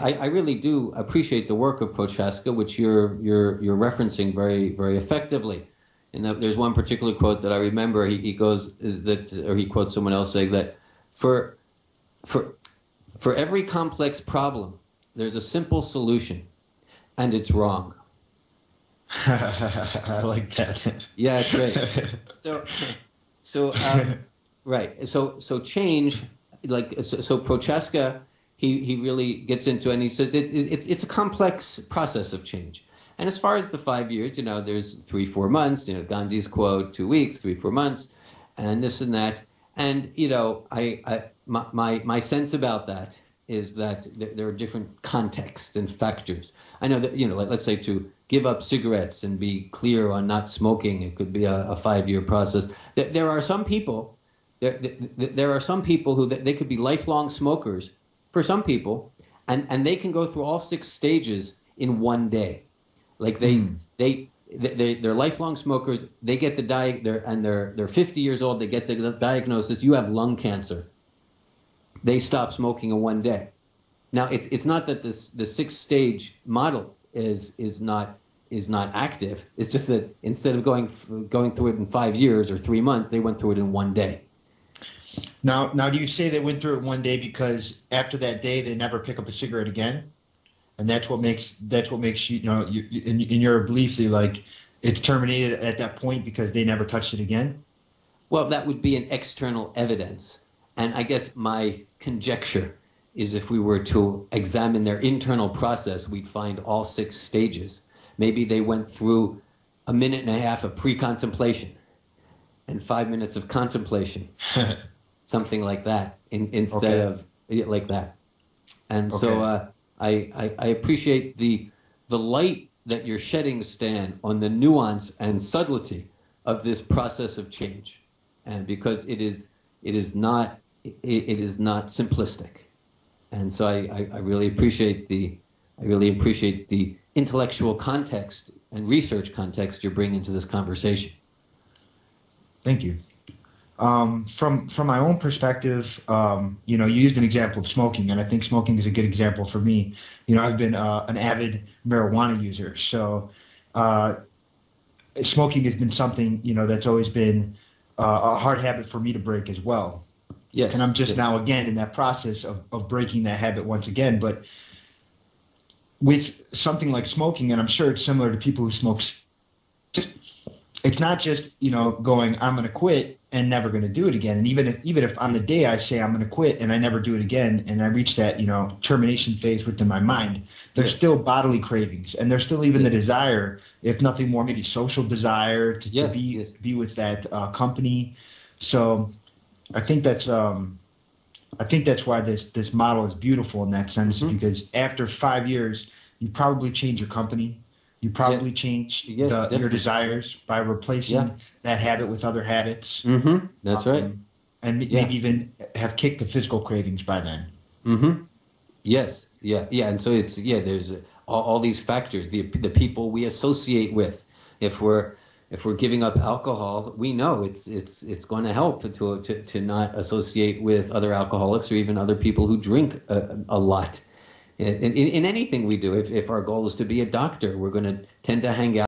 I really do appreciate the work of Prochaska, which you're referencing very effectively. And there's one particular quote that I remember. He goes that, or he quotes someone else saying that for for for every complex problem, there's a simple solution, and it's wrong. I like that. Yeah, it's great. So so right. So change, so Prochaska, he really gets into it, and he says it's a complex process of change. And as far as the 5 years, there's 3 4 months. Gandhi's quote, 2 weeks, 3 4 months, and this and that. And my sense about that is that there are different contexts and factors. I know that let's say to give up cigarettes and be clear on not smoking, it could be a 5 year process. There are some people. There are some people who they could be lifelong smokers for some people, and they can go through all 6 stages in one day. Like they're lifelong smokers. They get they're 50 years old. They get the diagnosis. You have lung cancer. They stop smoking in one day. Now it's not that the 6 stage model is not active. It's just that instead of going through it in 5 years or 3 months, they went through it in one day. Now, do you say they went through it one day because after that day they never pick up a cigarette again, and that's what makes you, in your belief, it's terminated at that point because they never touched it again? Well, that would be an external evidence, and I guess my conjecture is if we were to examine their internal process, we'd find all 6 stages. Maybe they went through a minute and a half of pre-contemplation and 5 minutes of contemplation. Something like that, instead of like that. And so I appreciate the light that you're shedding, Stan, on the nuance and subtlety of this process of change, and because it is not simplistic. And so I really appreciate the intellectual context and research context you're bringing to this conversation. Thank you. From my own perspective, you used an example of smoking, and I think smoking is a good example for me. I've been an avid marijuana user, so smoking has been something that's always been a hard habit for me to break as well. Yes. And I'm just now again in that process of breaking that habit once again. But with something like smoking, and I'm sure it's similar to people who smoke, it's not just going, I'm going to quit and never going to do it again. And even if on the day I say I'm going to quit and I never do it again, and I reach that termination phase within my mind, there's still bodily cravings, and there's still even the desire, if nothing more, maybe social desire to be with that company. So I think that's why this model is beautiful in that sense, because after 5 years, you probably change your company. You probably change your desires by replacing that habit with other habits. Mm-hmm. That's right. And maybe even have kicked the physical cravings by then. Mm-hmm. Yes. Yeah. And so there's all these factors, the people we associate with. If we're giving up alcohol, we know it's going to help to not associate with other alcoholics or even other people who drink a lot. In anything we do, if our goal is to be a doctor, we're going to tend to hang out